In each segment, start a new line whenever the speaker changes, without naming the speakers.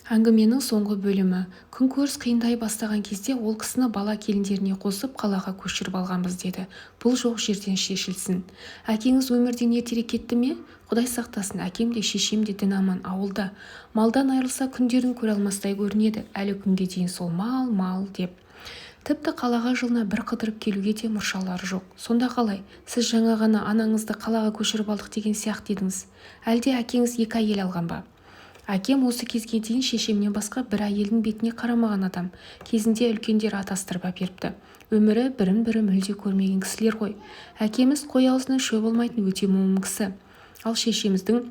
Әңгіменің соңғы бөлімі. Күнкөріс қиындай бастаған кезде ол кісіні бала келіндеріне қосып қалаға көшіріп алғанбыз деді. Бұл жоқ жерден шешілсін. Әкеңіз өмірден ертерек кетті ме? Құдай сақтасын, әкем де шешем де дін аман ауылда. Малдан айырылса күндерін көре алмастай көрінеді. Әлі күнге дейін сол мал деп. Тіпті қалаға жылына бір қыдырып келуге де мұршалары жоқ. Сонда қалай? Сіз жаңа ғана анаңызды қалаға көшіріп алдық деген сияқты едіңіз. Әлде әкеңіз 2 әйел алған ба? Әкем осы кезге дейін шешемнен басқа бір әйелдің бетіне қарамаған адам. Кезінде үлкендер атастырып әперіпті. Өмірі бірін-бірі мүлде көрмеген кісілер ғой. Әкеміз қой аузынан шөп алмайтын өте момын кісі. Ал шешеміздің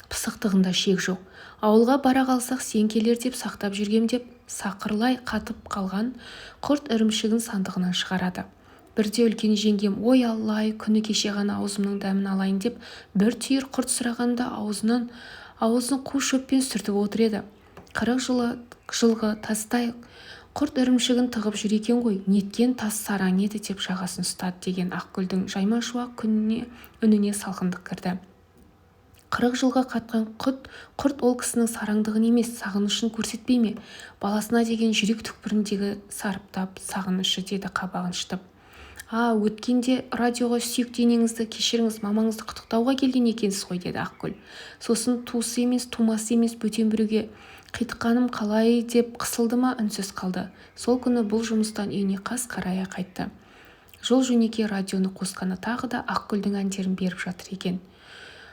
пысықтығында шек жоқ. Ауылға бара қалсақ сен келер деп сақтап жүргем деп сақырлай қатып қалған құрт ірімшігін сандығынан шығарады. Бірде үлкен жеңгем ой аллай күні кеше ғана аузымның дәмін алайын деп бір түйір құрт сұрағанда аузын қу шөппен сүртіп отыр еді. 40 жылғы тастай құрт ірімшігін тығып жүр екен ғой, неткен тас сараң еді деп жағасын ұстады деген Ақгүлдің жайма-шуақ үніне салқындық кірді. 40 жылға қатқан құрт ол кісінің сараңдығын емес, сағынышын көрсетпей ме? Баласына деген жүрек түкпіріндегі сарыптап сағынышы деді қабағын шытып. Өткенде радиоға сүйікті енеңізді кешіріңіз, мамаңызды құттықтауға келген екенсіз ғой, деді Ақгүл. Сосын туысы емес, тумасы емес бөтен біреуге қитыққаным қалай деп қысылды ма, үнсіз қалды. Сол күні бұл жұмыстан үйіне қас қарая қайтты. Жол жөнекей радионы қосқаны тағы да Ақгүлдің әндерін беріп жатыр екен.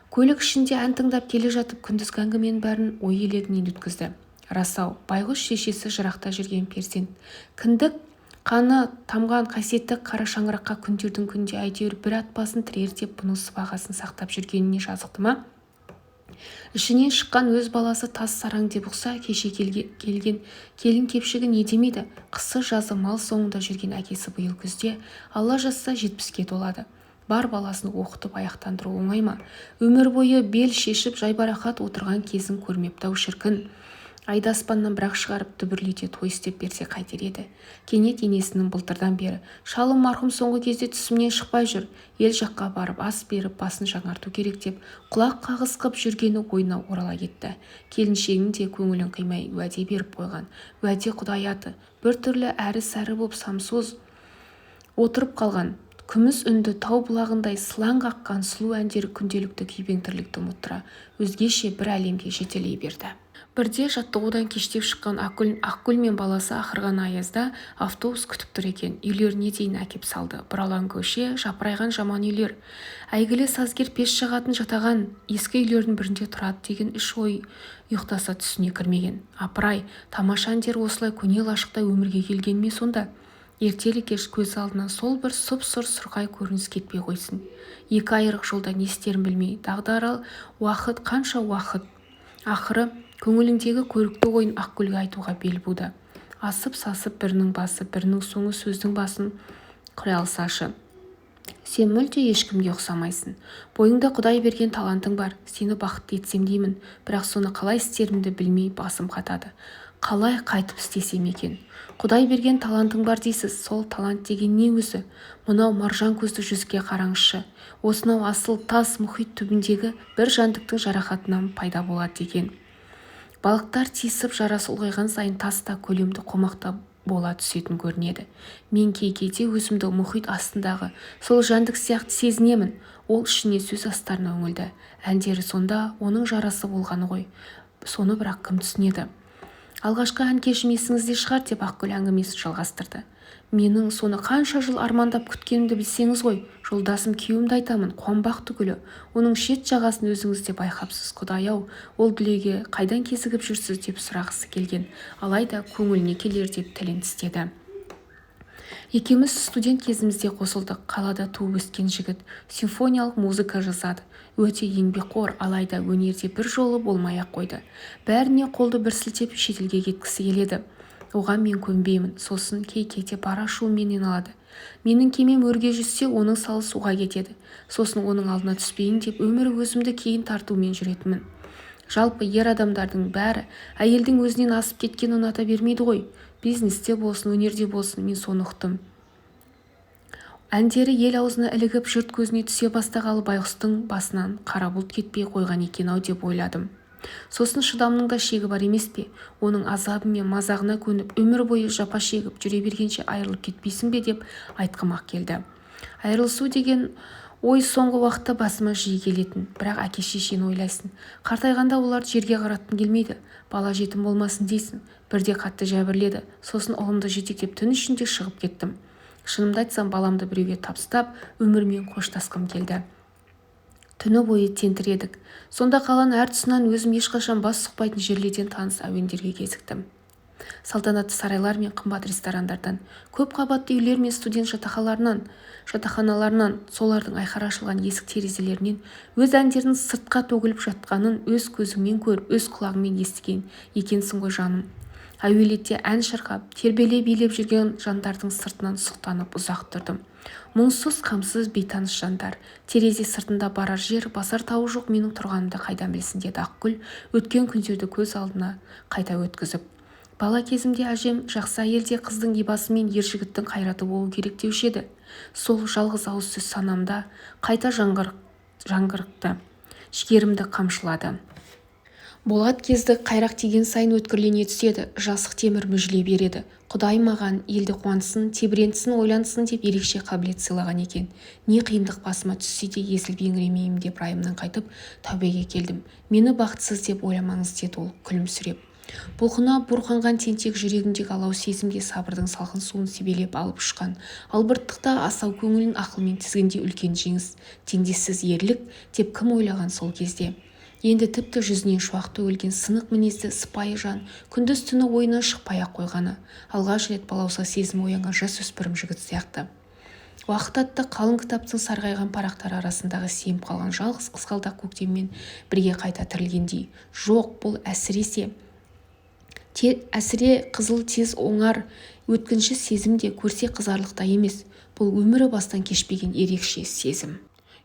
Көлік ішінде ән тыңдап келе жатып күндізгі әңгіменің бәрін ой елегінен өткізді. Расау, байғұс шешесі жырақта жүрген перзент. Кіндік қаны тамған қасиетті қара шаңыраққа күндердің күнде әйтеуір бір ат басын тірер деп бұның сыбағасын сақтап жүргеніне жазықты ма? Ішінен шыққан өз баласы тас сараң деп ұқса, кеше келген келін кепшігі не демейді? Қысы жазы мал соңында жүрген әкесі биыл күзде алла жазса 70-ке толады. Бар баласын оқытып аяқтандыру оңай ма? Өмір бойы бел шешіп жайбарақат отырған кезін көрмепті-ау шіркін. Айды аспаннан бірақ шығарып дүбірлете той істеп берсе қайтер еді. Кенет енесінің былтырдан бері шалым марқұм соңғы кезде түсімнен шықпай жүр. Ел жаққа барып ас беріп басын жаңарту керек деп құлақ қағыс қып жүргені ойына орала кетті. Келіншегінің де көңілін қимай уәде беріп қойған. Уәде Құдай аты. Біртүрлі әрі-сәрі боп самсоз отырып қалған. Күміс үнді тау бұлағындай сылаң қаққан сұлу әндері күнделікті күйбең тірлікті ұмыттыра, өзгеше бір әлемге жетелей берді. Бірде жаттығудан кештеп шыққан Ақгүл мен баласы ақырған аязда автобус күтіп тұр екен. Үйлеріне дейін әкеп салды. Бұралаң көше, жапырайған жаман үйлер. Әйгілі сазгер пеш жағатын жатаған ескі үйлердің бірінде тұрады деген үш ой ұйықтаса түсіне кірмеген. Апырай, тамаша әндер осылай көне лашықта өмірге келген ме сонда? Ертелі-кеш көз алдынан сол бір сұп-сұр сұрқай көрініс кетпей қойсын. 2 айрық жолда не істерін білмей, дағдарал уақыт, қанша уақыт. Ақыры көңіліндегі көрікті ойын Ақгүлге айтуға бел буды. Асып-сасып бірінің басы, бірінің соңы сөздің басын құра алсашы. Сен мүлде ешкімге ұқсамайсың. Бойыңда Құдай берген талантың бар. Сені бақытты етсем деймін, бірақ соны қалай істерімді білмей басым қатады. Қалай қайтып істесем екен? Құдай берген талантың бар дейсіз, сол талант деген не өзі? Мынау маржан көзді жүзге қараңызшы. Осынау асыл тас мұхит түбіндегі бір жәндіктің жарақатынан пайда болады деген. Балықтар тиісіп жарасы ұлғайған сайын таста көлемді қомақта бола түсетін көрінеді. Мен кейде өзімді мұхит астындағы сол жәндік сияқты сезінемін. Ол ішіне сөз астарына үңілді. Әндері сонда оның жарасы болғаны ғой. Соны бірақ кім түсінеді? Алғашқы ән кешім есіңізде шығар деп Ақгүл әңгімесін жалғастырды. Менің соны қанша жыл армандап күткенімді білсеңіз ғой, жолдасым күйеуімді айтамын, қуанбақ түгілі. Оның шет жағасын өзіңіз де байқапсыз, Құдай-ау, ол дүлейге қайдан кезігіп жүрсіз деп сұрағысы келген. Алайда көңіліне келер деп тілін тістеді. Екеуміз студент кезімізде қосылдық. Қалада туып өскен жігіт, симфониялық музыка жазады. Өте еңбекқор, алайда өнерде бір жолы болмай-ақ қойды. Бәріне қолды бір сілтеп шетелге кеткісі келеді. Оған мен көнбеймін. Сосын кейде бар ашуы менен алады. Менің кемем өрге жүзсе, оның салы суға кетеді. Сосын оның алдына түспейін деп өмірі өзімді кейін тартумен жүретінмін. Жалпы ер адамдардың бәрі әйелдің өзінен асып кеткенін ұната бермейді ғой. Бизнесте болсын, өнерде болсын, мен соны ұқтым. Әндері ел аузына ілігіп, жұрт көзіне түсе бастағалы байғұстың басынан қара бұлт кетпей қойған екен-ау деп ойладым. Сосын шыдамның да шегі бар емес пе? Оның азабы мен мазағына көніп өмір бойы жапа шегіп жүре бергенше айырылып кетпейсің бе деп айтқым-ақ келді. Айырылысу деген ой соңғы уақытта басыма жиі келетін. Бірақ әке-шешені ойлайсың. Қартайғанда оларды жерге қаратқың келмейді. Бала жетім болмасын дейсің. Бірде қатты жәбірледі. Сосын ұлымды жетектеп түн ішінде шығып кеттім. Шынымды айтсам, баламды біреуге табыстап, өмірмен қоштасқым келді. Түні бойы тентіредік. Сонда қаланың әр тұсынан өзім ешқашан бас сұқпайтын жерлерден таныс әуендерге кезіктім. Салтанатты сарайлар мен қымбат ресторандардан, көп қабатты үйлер мен студент жатақханаларынан, солардың айқара ашылған есік терезелерінен өз әндерінің сыртқа төгіліп жатқанын өз көзіңмен көріп, өз құлағыңмен естіген екенсің ғой жаным. Әуелетте ән шырқап, тербеле билеп жүрген жандардың сыртынан сұқтанып ұзақ тұрдым. Мұңсыз, қамсыз, бейтаныс жандар. Терезе сыртында барар жер, басар тауы жоқ менің тұрғанымды қайдан білсін деді Ақгүл, өткен күндерді көз алдына қайта өткізіп. Бала кезімде әжем жақсы әйелде қыздың ибасы мен ер жігіттің қайраты болу керек деуші еді. Сол жалғыз ауыз сөз санамда қайта жаңғырықты, жігерімді қамшылады. Болат кезді қайрақ тиген сайын өткірлене түседі, жасық темір мүжіле береді. Құдай маған елді қуансын, тебірентсін, ойлансын деп ерекше қабілет сыйлаған екен. Не қиындық басыма түссе де езіліп еңіремеймін деп райымнан қайтып тәубеге келдім. Мені бақытсыз деп ойламаңыз деді ол күлімсіреп. Бұлқына бұрқанған тентек жүрегіндегі алау сезімге сабырдың салқын суын себелеп алып ұшқан. Албырттықта асау көңілін ақылмен тізгінде үлкен жеңіс, теңдессіз ерлік деп кім ойлаған сол кезде. Енді тіпті жүзінен шуақ төгілген сынық мінезді сыпайы жан күндіз-түні ойынан шықпай-ақ қойғаны. Алғаш рет балауса сезім оянған жасөспірім жігіт сияқты. Уақыт атты қалың кітаптың сарғайған парақтары арасындағы семіп қалған жалғыз қызғалдақ көктеммен бірге қайта тірілгендей. Жоқ, бұл әсіре қызыл тез оңар өткінші сезім де көрсе қызарлықта емес. Бұл өмірі бастан кешпеген ерекше сезім.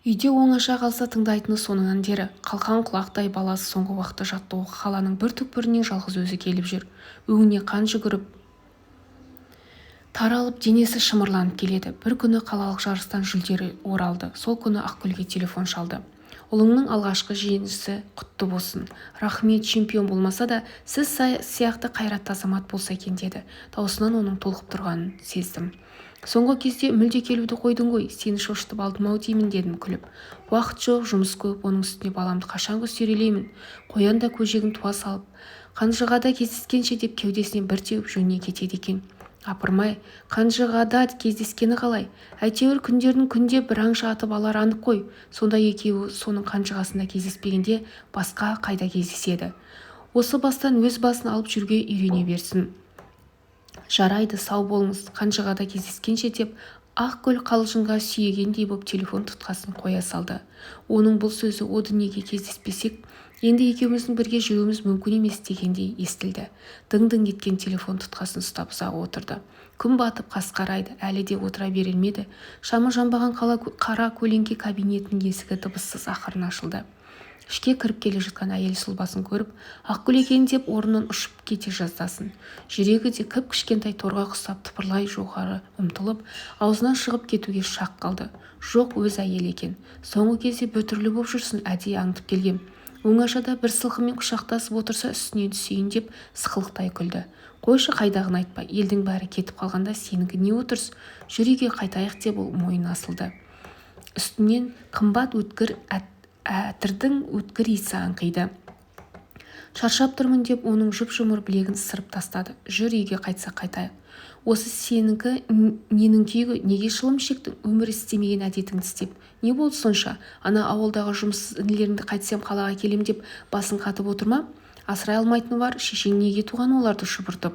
Үйде оңаша қалса тыңдайтыны соның әндері. Қалқан құлақтай баласы соңғы уақытта жаттығуға қаланың бір түкпірінен жалғыз өзі келіп жүр. Өңіне қан жүгіріп, таралып, денесі шымырланып келеді. Бір күні қалалық жарыстан жүлдері оралды. Сол күні Ақгүлге телефон шалды. Ұлыңның алғашқы жеңісі құтты болсын. Рахмет, чемпион болмаса да, сіз сияқты қайратты азамат болса екен деді. Даусынан оның толқып тұрғанын сездім. Соңғы кезде мүлде келуді қойдың ғой, сені шошытып алдым-ау деймін дедім күліп. Уақыт жоқ, жұмыс көп, оның үстіне баламды қашанғы сүйрелеймін. Қоян да көжегін туа салып, қанжығада кездескенше деп кеудесінен бір теуіп жөніне кетеді екен. Апырмай, қанжығада кездескені қалай? Әйтеуір күндердің күнде бір аңшы атып алар анық қой. Сонда екеуі соның қанжығасында кездеспегенде басқа қайда кездеседі? Осы бастан өз басын алып жүруге үйрене берсін. Жарайды, сау болыңыз, қанжығада кездескенше деп Ақгүл қалжыңға сүйегендей боп телефон тұтқасын қоя салды. Оның бұл сөзі о дүниеге кездеспесек, енді екеуміздің бірге жүруіміз мүмкін емес дегендей естілді. Дың-дың еткен телефон тұтқасын ұстап ұзақ отырды. Күн батып қас қарайды, әлі де отыра берілмеді. Шамы жанбаған қара көлеңке кабинетінің есігі дыбыссыз ақырын ашылды. Ішке кіріп келе жатқан әйел сұлбасын көріп, Ақгүл екен деп орнынан ұшып кете жаздасын. Жүрегі де кіп-кішкентай торға құсап тыпырлай жоғары ұмтылып, аузынан шығып кетуге шақ қалды. Жоқ, өз әйел екен. Соңғы кезде бүтірлі боп жүрсін, әдейі аңдып келгем. Оңашада бір сылқымен құшақтасып отырса үстінен түсейін деп сықылықтай күлді. Қойшы, қайдағын айтпа, елдің бәрі кетіп қалғанда сенікі не отырс? Жүреге қайтайық деп ол мойын асылды. Үстінен қымбат өткір әтірдің өткір иісі аңқиды. Шаршап тұрмын деп оның жұп-жұмыр білегін сырып тастады. Жүр, үйге қайтса қайтайық. Осы сенікі ненің күйігі? Неге шылым шектің? Өмір істемеген әдетіңді істеп. Не болды сонша? Ана ауылдағы жұмыссыз інілеріңді қайтсам қалаға келем деп басын қатып отыр ма? Асырай алмайтыны бар, шешең неге туған оларды шұбыртып?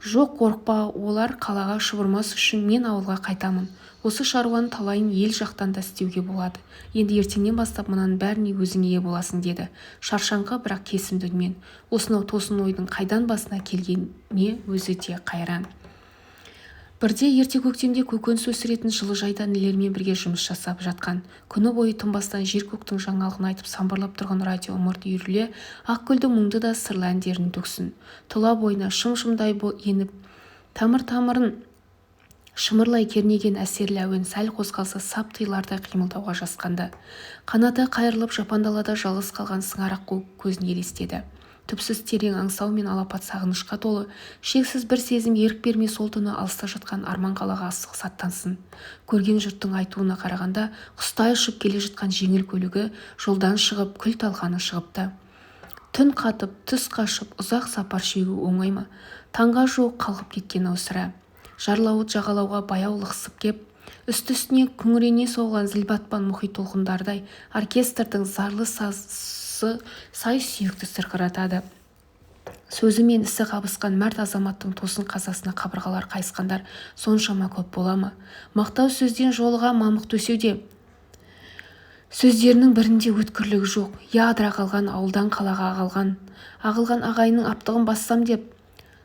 Жоқ, қорықпа, олар қалаға шұбырмас үшін мен ауылға қайтамын. Осы шаруаны талайын ел жақтан да істеуге болады. Енді ертеңнен бастап мынаның бәріне өзің ие боласың деді. Шаршаңқы бірақ кесімді үнмен. Осынау тосын ойдың қайдан басына келгеніне өзі де қайран. Бірде ерте көктемде көкөніс өсіретін жылыжайда інілермен бірге жұмыс жасап жатқан. Күні бойы тынбастан жер-көктің жаңалығын айтып самбырлап тұрған радио ымырт үйіріле Ақгүлдің мұңды да сырлы әндерін төксін. Тұла бойына шым-шымдай еніп, тамыр-тамырын Шымырлай кернеген әсерлі әуен сәл қозғалса сап тыйылардай қимылдауға жасқанды. Қанаты қайырылып жапандалада жалғыз қалған сыңар аққу көзін елестеді. Түпсіз терең аңсау мен алапат сағынышқа толы шексіз бір сезім ерік бермей сол түні алыста жатқан арман қалаға асығыс аттансын. Көрген жұрттың айтуына қарағанда құстай ұшып келе жатқан жеңіл көлігі жолдан шығып күл-талқаны шығыпты. Түн қатып, түс қашып, ұзақ сапар шегу оңай ма? Таңға жуық қалғып кеткен-ау сірә. Жарлауыт жағалауға баяу лықсып кеп, үсті-үстіне күңірене соғылған зілбатпан мұхит толқындардай оркестрдің зарлы сазы сай-сүйекті сырқыратады. Сөзі мен ісі қабысқан мәрт азаматтың тосын қазасына қабырғалар қайысқандар соншама көп бола ма? Мақтау сөзден жолыға мамық төсеуде. Сөздерінің бірінде өткірлігі жоқ. Ядыра қалған ауылдан қалаға ағылған ағайынның аптығын бассам деп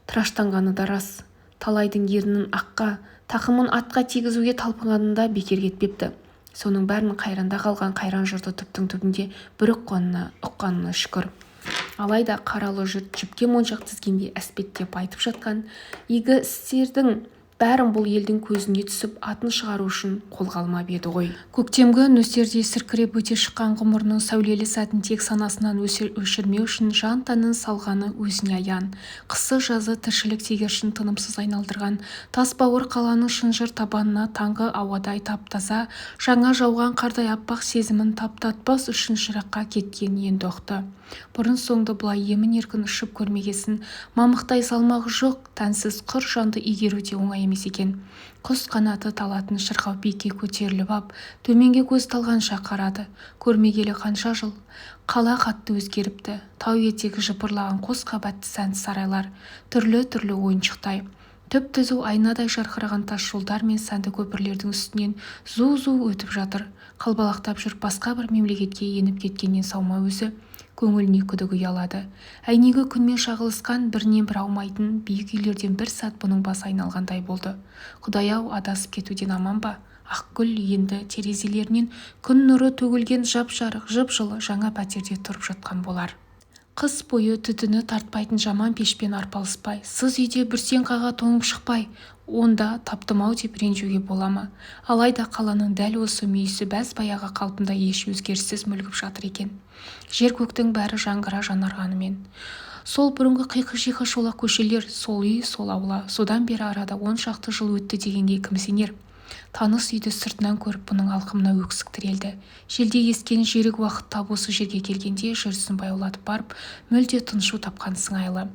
тыраштанғаны да рас. Талайдың ернін аққа, тақымын атқа тигізуге талпынғанында бекер кетпепті. Соның бәрін қайранда қалған қайран жұрты түптің түбінде бір ұққанына шүкір. Алайда қаралы жұрт жіпке моншақ тізгендей әспеттеп айтып жатқан игі істердің бәрін бұл елдің көзіне түсіп атын шығару үшін қолға алмап еді ғой. Көктемгі нөсердей сіркіреп өте шыққан ғұмырының сәулелі сәтін тек санасынан өшірмеу үшін жан-тәнін салғаны өзіне аян. Қысы-жазы тіршілік тегершін тынымсыз айналдырған тасбауыр қаланың шынжыр табанына таңғы ауадай тап-таза, жаңа жауған қардай аппақ сезімін таптатпас үшін жыраққа кеткен енді ұқты. Бұрын-соңды бұлай емін-еркін ұшып көрмегесін, мамықтай салмағы жоқ, тәнсіз құр жанды игеру де оңай емес екен. Құс қанаты талатын шырқау биікке көтеріліп ап, төменге көз талғанша қарады. Көрмегелі қанша жыл. Қала қатты өзгеріпті. Тау етегі жыпырлаған қос қабатты сәнді сарайлар, түрлі-түрлі ойыншықтай. Түп-түзу айнадай жарқыраған тас жолдар мен сәнді көпірлердің үстінен зу-зу өтіп жатыр. Қалбалақтап жүріп басқа бір мемлекетке еніп кеткеннен саuma өзі. Көңіліне күдігі ұялады. Әйнегі күнмен шағылысқан бірінен бір аумайтын биік үйлерден бір сәт бұның басы айналғандай болды. Құдай-ау, адасып кетуден аман ба? Ақгүл енді терезелерінен күн нұры төгілген жап-жарық, жып-жылы жаңа пәтерде тұрып жатқан болар. Қыс бойы түтіні тартпайтын жаман пешпен арпалыспай, сыз үйде бүрсең қаға тоңып шықпай, онда таптым-ау деп ренжуге бола ма? Алайда қаланың дәл осы мүйісі бәз-баяғы қалпында еш өзгеріссіз мүлгіп жатыр екен. Жер-көктің бәрі жаңғыра жанарғанымен. Сол бұрынғы қиқы-шиқы шолақ көшелер, сол үй, сол аула, содан бері арада 10 шақты жыл өтті дегенге кім сенер? Таныс үйді сыртынан көріп бұның алқымына өксік тірелді. Желде ескен жерік уақыт тап осы жерге келгенде жүрісін баяулатып барып, мүлде тыншу тапқан сыңайлы.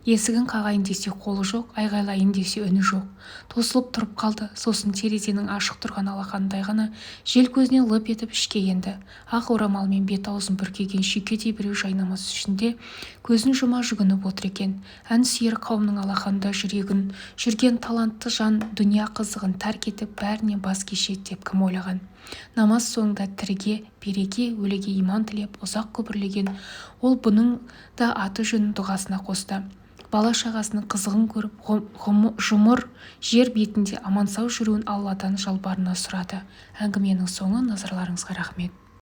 Есігін қағайын десе қолы жоқ, айғайлайын десе үні жоқ. Тосылып тұрып қалды, сосын терезенің ашық тұрған алақандай ғана жел көзіне лып етіп ішке енді. Ақ орамалмен бет-аузын бүркеген шүйкедей біреу жайнамаз ішінде көзін жұма жүгініп отыр екен. Ән сүйер қауымның алақанда жүрген талантты жан дүния қызығын тәрк етіп бәріне бас кешеді деп кім ойлаған? Намаз соңында тіріге, береке, өліге иман тілеп ұзақ күбірлеген ол бұның да аты жөнін дұғасына қосты. Бала-шағасының қызығын көріп жұмыр жер бетінде аман-сау жүруін Алладан жалбарына сұрады. Әңгіменің соңы. Назарларыңызға рахмет.